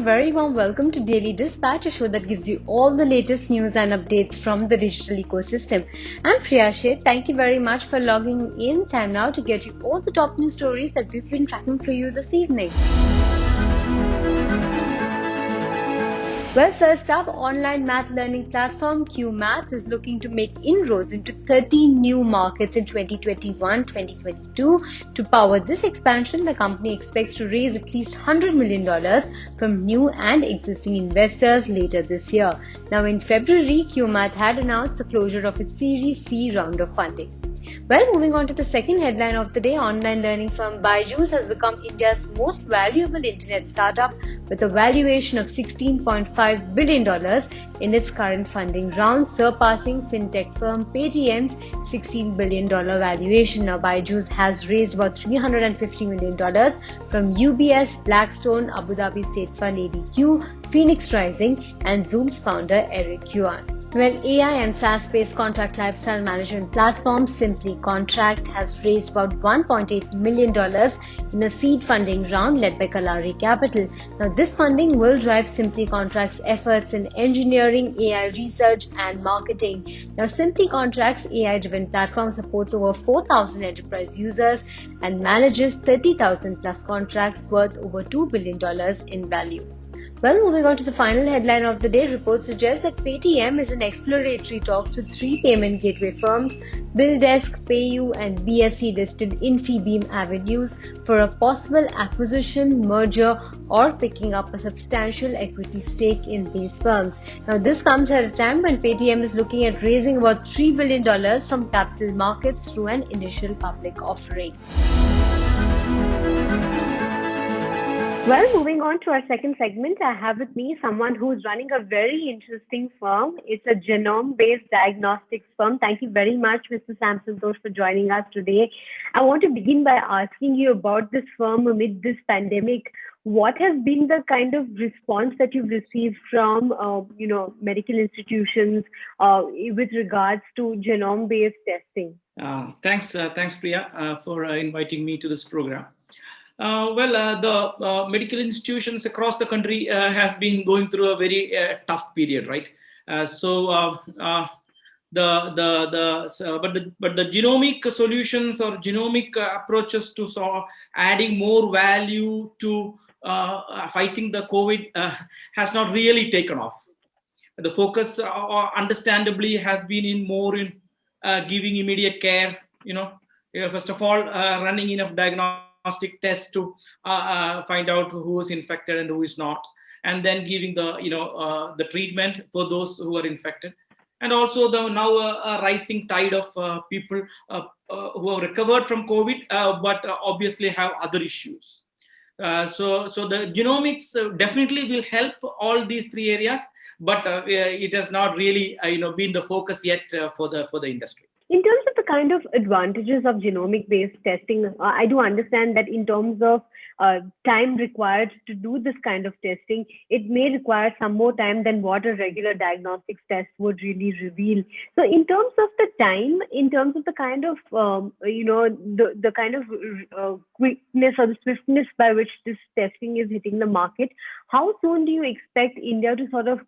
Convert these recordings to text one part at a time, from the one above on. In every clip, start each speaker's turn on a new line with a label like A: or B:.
A: very warm welcome to Daily Dispatch, a show that gives you all the latest news and updates from the digital ecosystem. I'm Priya Sheth. Thank you very much for logging in. Time now to get you all the top news stories that we've been tracking for you this evening. Well, first up, online math learning platform QMath is looking to make inroads into 13 new markets in 2021-2022. To power this expansion, the company expects to raise at least $100 million from new and existing investors later this year. Now, in February, QMath had announced the closure of its Series C round of funding. Well, moving on to the second headline of the day, online learning firm Byju's has become India's most valuable internet startup with a valuation of $16.5 billion in its current funding round, surpassing fintech firm Paytm's $16 billion valuation. Now, Byju's has raised about $350 million from UBS, Blackstone, Abu Dhabi State Fund ADQ, Phoenix Rising, and Zoom's founder Eric Yuan. Well, AI and SaaS-based contract lifestyle management platform Simply Contract has raised about $1.8 million in a seed funding round led by Kalari Capital. Now, this funding will drive Simply Contract's efforts in engineering, AI research, and marketing. Now, Simply Contract's AI-driven platform supports over 4,000 enterprise users and manages 30,000 plus contracts worth over $2 billion in value. Well, moving on to the final headline of the day, reports suggest that Paytm is in exploratory talks with three payment gateway firms, BillDesk, PayU, and BSE listed Infibeam Avenues for a possible acquisition, merger, or picking up a substantial equity stake in these firms. Now, this comes at a time when Paytm is looking at raising about $3 billion from capital markets through an initial public offering. Well, moving on to our second segment, I have with me someone who's running a very interesting firm. It's a genome-based diagnostics firm. Thank you very much, Mr. Sam Santosh, for joining us today. I want to begin by asking you about this firm amid this pandemic. What has been the kind of response that you've received from, medical institutions with regards to genome-based testing?
B: Thanks, Priya, for inviting me to this program. The medical institutions across the country has been going through a very tough period, right? But the genomic solutions or genomic approaches to adding more value to fighting the COVID has not really taken off. The focus, understandably, has been more in giving immediate care. First of all, running enough diagnostic tests to find out who is infected and who is not, and then giving the treatment for those who are infected, and also now a rising tide of people who have recovered from COVID but obviously have other issues. So the genomics definitely will help all these three areas, but it has not really been the focus yet for the industry.
A: In terms of the kind of advantages of genomic-based testing, I do understand that in terms of time required to do this kind of testing, it may require some more time than what a regular diagnostics test would really reveal. So in terms of the time, in terms of the kind of, the kind of quickness or the swiftness by which this testing is hitting the market, how soon do you expect India to sort of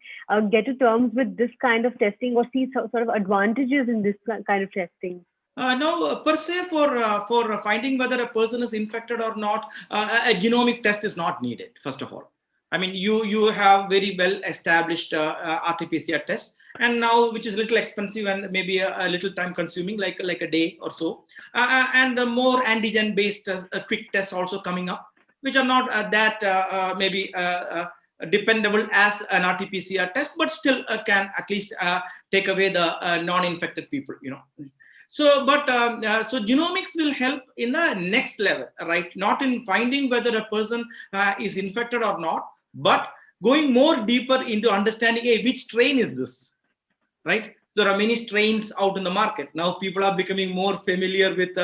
A: get to terms with this kind of testing or see sort of advantages in this kind of testing?
B: No, per se, for finding whether a person is infected or not, a genomic test is not needed. First of all, I mean, you have very well established RT-PCR tests, and now which is a little expensive and maybe a little time consuming, like a day or so, and the more antigen based quick tests also coming up, which are not that maybe dependable as an RT-PCR test, but still can at least take away the non-infected people. So genomics will help in the next level, right? Not in finding whether a person is infected or not, but going more deeper into understanding, which strain is this, right? There are many strains out in the market. Now people are becoming more familiar with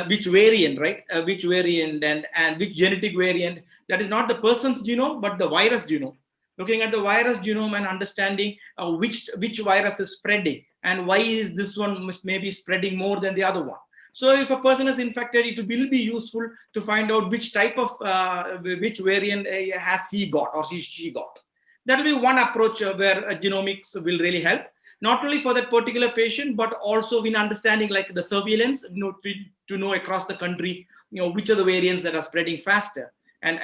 B: which variant, right? Which variant and which genetic variant. That is not the person's genome, but the virus genome. Looking at the virus genome and understanding which virus is spreading and why is this one maybe spreading more than the other one. So if a person is infected, it will be useful to find out which type of, which variant has he got or she got. That will be one approach where genomics will really help, not only for that particular patient, but also in understanding like the surveillance, to know across the country, which are the variants that are spreading faster, and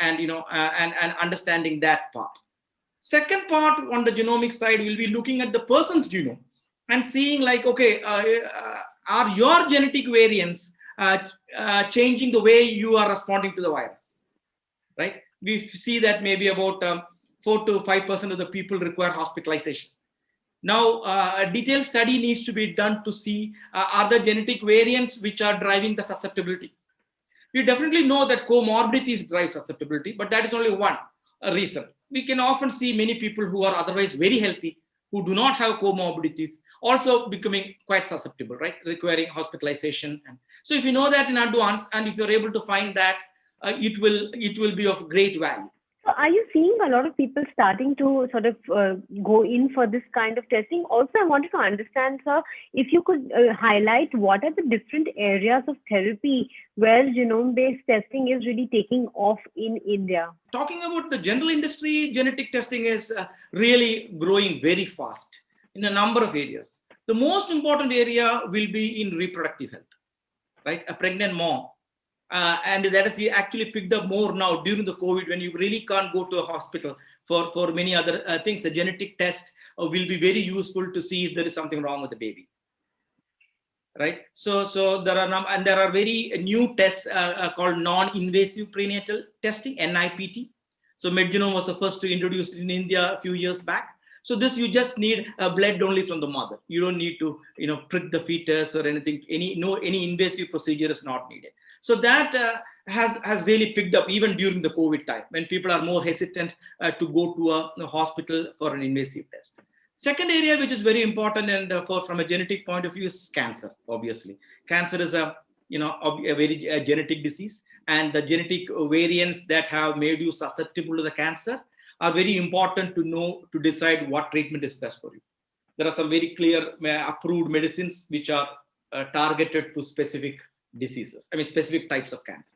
B: understanding that part. Second part on the genomic side, we'll be looking at the person's genome and seeing like, okay, are your genetic variants changing the way you are responding to the virus, right? We see that maybe about 4 to 5% of the people require hospitalization. Now, a detailed study needs to be done to see are the genetic variants which are driving the susceptibility. We definitely know that comorbidities drive susceptibility, but that is only one reason. We can often see many people who are otherwise very healthy, who do not have comorbidities, also becoming quite susceptible, right? Requiring hospitalization. And so if you know that in advance, and if you're able to find that, it will be of great value.
A: So are you seeing a lot of people starting to sort of go in for this kind of testing? Also, I wanted to understand, sir, if you could highlight what are the different areas of therapy where genome-based testing is really taking off in India?
B: Talking about the general industry, genetic testing is really growing very fast in a number of areas. The most important area will be in reproductive health, right? A pregnant mom. And that is actually picked up more now during the COVID, when you really can't go to a hospital for many other things. A genetic test will be very useful to see if there is something wrong with the baby, right? So there are very new tests called non-invasive prenatal testing, NIPT. So MedGenome was the first to introduce it in India a few years back. So this, you just need blood only from the mother. You don't need to prick the fetus or anything. Any invasive procedure is not needed. So that has really picked up even during the COVID time, when people are more hesitant to go to a hospital for an invasive test. Second area which is very important, and from a genetic point of view, is cancer. Obviously, cancer is a very genetic disease, and the genetic variants that have made you susceptible to the cancer are very important to know, to decide what treatment is best for you. There are some very clear approved medicines which are targeted to specific diseases, specific types of cancer.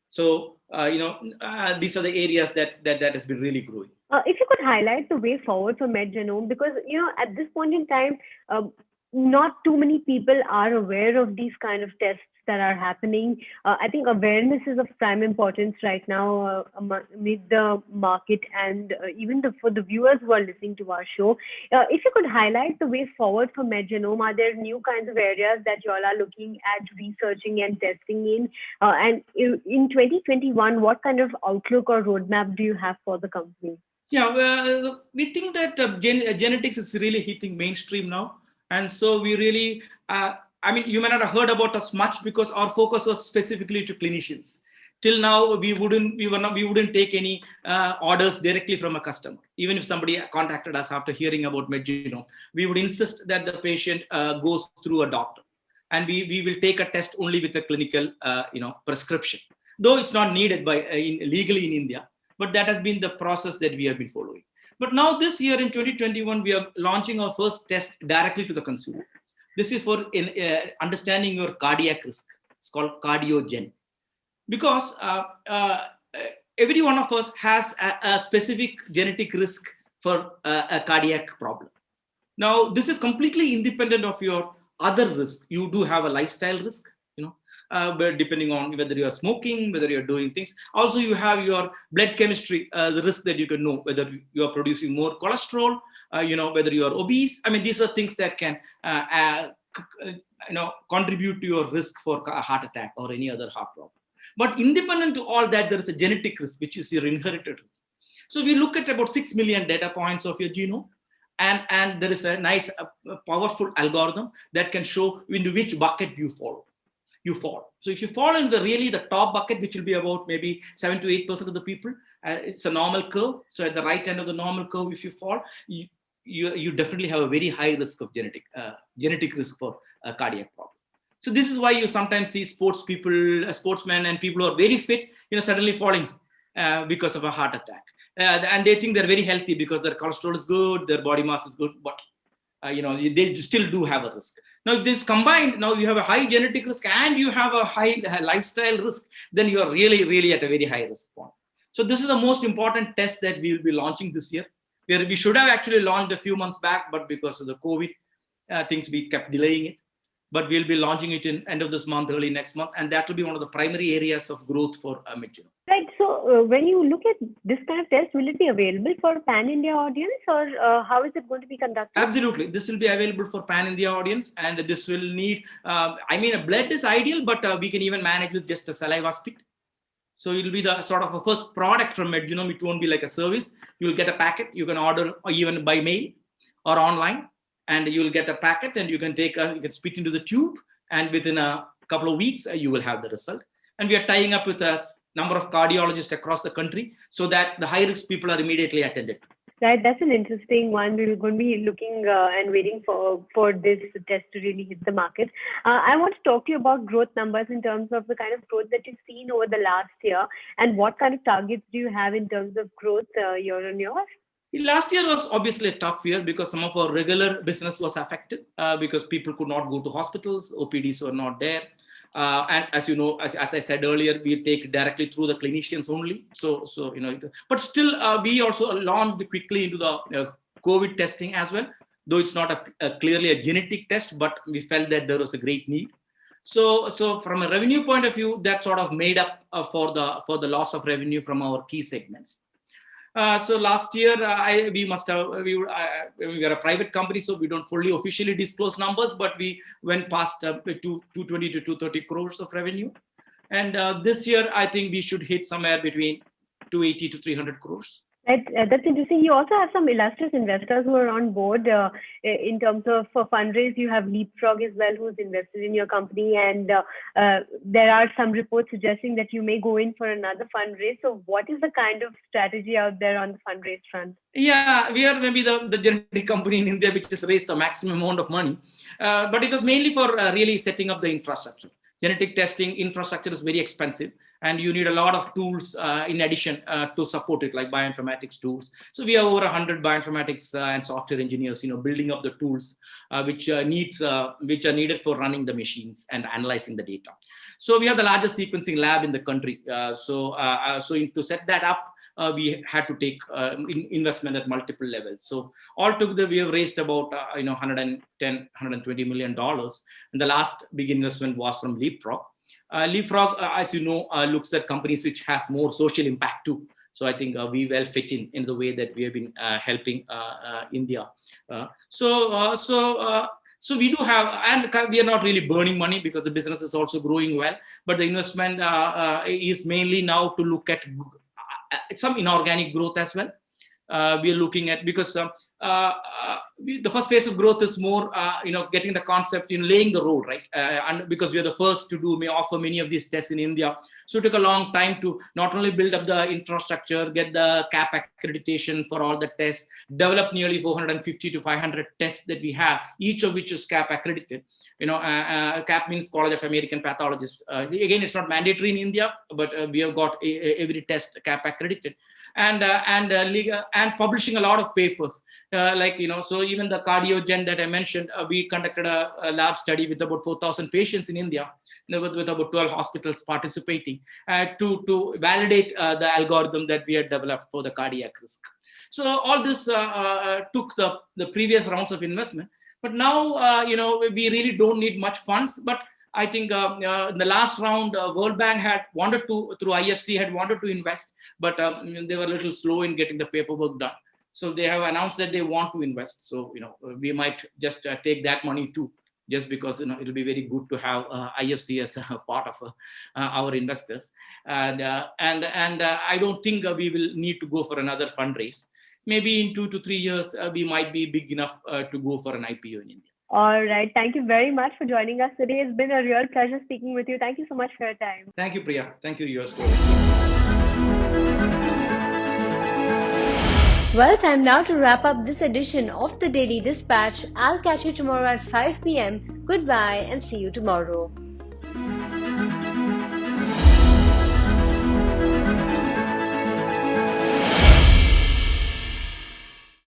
B: So, these are the areas that has been really growing.
A: If you could highlight the way forward for MedGenome, because, at this point in time, not too many people are aware of these kind of tests that are happening. I think awareness is of prime importance right now amid the market, and even for the viewers who are listening to our show. If you could highlight the way forward for MedGenome, are there new kinds of areas that you all are looking at researching and testing in? And in 2021, what kind of outlook or roadmap do you have for the company?
B: Yeah, we think that genetics is really hitting mainstream now. And so we really, you may not have heard about us much because our focus was specifically to clinicians. Till now, we wouldn't take any orders directly from a customer. Even if somebody contacted us after hearing about MedGenome, we would insist that the patient goes through a doctor, and we will take a test only with a clinical, prescription. Though it's not needed legally in India, but that has been the process that we have been following. But now this year in 2021, we are launching our first test directly to the consumer. This is for understanding your cardiac risk. It's called CardioGen. Because every one of us has a specific genetic risk for a cardiac problem. Now, this is completely independent of your other risk. You do have a lifestyle risk, depending on whether you are smoking, whether you're doing things. Also, you have your blood chemistry, the risk that you can know, whether you are producing more cholesterol, whether you are obese. These are things that can, contribute to your risk for a heart attack or any other heart problem. But independent to all that, there is a genetic risk, which is your inherited risk. So we look at about 6 million data points of your genome, and there is a nice, powerful algorithm that can show into which bucket you fall. So if you fall in the top bucket, which will be about maybe 7 to 8% of the people, it's a normal curve. So at the right end of the normal curve, if you fall, you definitely have a very high risk of genetic risk for a cardiac problem. So this is why you sometimes see sportsmen and people who are very fit, suddenly falling because of a heart attack. And they think they're very healthy because their cholesterol is good, their body mass is good, but they still do have a risk. Now, if this combined, now you have a high genetic risk and you have a high lifestyle risk, then you are really, really at a very high risk point. So this is the most important test that we will be launching this year. Where we should have actually launched a few months back, but because of the COVID things, we kept delaying it. But we'll be launching it in end of this month, early next month, and that will be one of the primary areas of growth for MedGenome.
A: Right. So when you look at this kind of test, will it be available for pan-India audience, or how is it going to be conducted?
B: Absolutely. This will be available for pan-India audience, and this will need, a blood is ideal, but we can even manage with just a saliva spit. So it will be the sort of a first product from MedGenome. It won't be like a service. You will get a packet. You can order even by mail or online, and you will get a packet, and you can you can spit into the tube, and within a couple of weeks, you will have the result. And we are tying up with a number of cardiologists across the country so that the high-risk people are immediately attended to.
A: Right, that's an interesting one. We're going to be looking and waiting for this test to really hit the market. I want to talk to you about growth numbers in terms of the kind of growth that you've seen over the last year, and what kind of targets do you have in terms of growth year on year?
B: Last year was obviously a tough year because some of our regular business was affected because people could not go to hospitals, OPDs were not there. And as you know, as I said earlier, we take directly through the clinicians only. But still, we also launched quickly into the COVID testing as well, though it's not clearly a genetic test, but we felt that there was a great need. So from a revenue point of view, that sort of made up for the loss of revenue from our key segments. So last year, we are a private company, so we don't fully officially disclose numbers, but we went past 220 to 230 crores of revenue. And this year, I think we should hit somewhere between 280 to 300 crores.
A: That's interesting. You also have some illustrious investors who are on board in terms of fundraise. You have Leapfrog as well, who's invested in your company, and there are some reports suggesting that you may go in for another fundraise. So what is the kind of strategy out there on the fundraise front?
B: Yeah, we are maybe the genetic company in India which has raised the maximum amount of money, but it was mainly for really setting up the infrastructure. Genetic testing infrastructure is very expensive, and you need a lot of tools in addition to support it, like bioinformatics tools. So we have over 100 bioinformatics and software engineers, building up the tools which are needed for running the machines and analyzing the data. So we are the largest sequencing lab in the country. So to set that up, we had to take investment at multiple levels. So altogether, we have raised about $110, $120 million. And the last big investment was from Leapfrog. Leapfrog, as you know, looks at companies which has more social impact too. So I think we well fit in the way that we have been helping India. So we do have, and we are not really burning money because the business is also growing well. But the investment is mainly now to look at some inorganic growth as well. We are looking at, because the first phase of growth is more, getting the concept, laying the road, right? And because we are the first to offer many of these tests in India. So it took a long time to not only build up the infrastructure, get the CAP accreditation for all the tests, develop nearly 450 to 500 tests that we have, each of which is CAP accredited. CAP means College of American Pathologists. Again, it's not mandatory in India, but we have got every test CAP accredited. And publishing a lot of papers, so even the CardioGen that I mentioned, we conducted a large study with about 4,000 patients in India, with about 12 hospitals participating to validate the algorithm that we had developed for the cardiac risk. So all this took the previous rounds of investment, but now we really don't need much funds. But I think in the last round, World Bank had wanted to, through IFC, had wanted to invest, but they were a little slow in getting the paperwork done. So they have announced that they want to invest. So we might just take that money too, just because it'll be very good to have IFC as a part of our investors. And I don't think we will need to go for another fundraise. Maybe in 2 to 3 years, we might be big enough to go for an IPO in India.
A: All right. Thank you very much for joining us today. It's been a real pleasure speaking with you. Thank you so much for your time.
B: Thank you, Priya. Thank you, yours.
A: Well, time now to wrap up this edition of the Daily Dispatch. I'll catch you tomorrow at 5 p.m. Goodbye and see you tomorrow.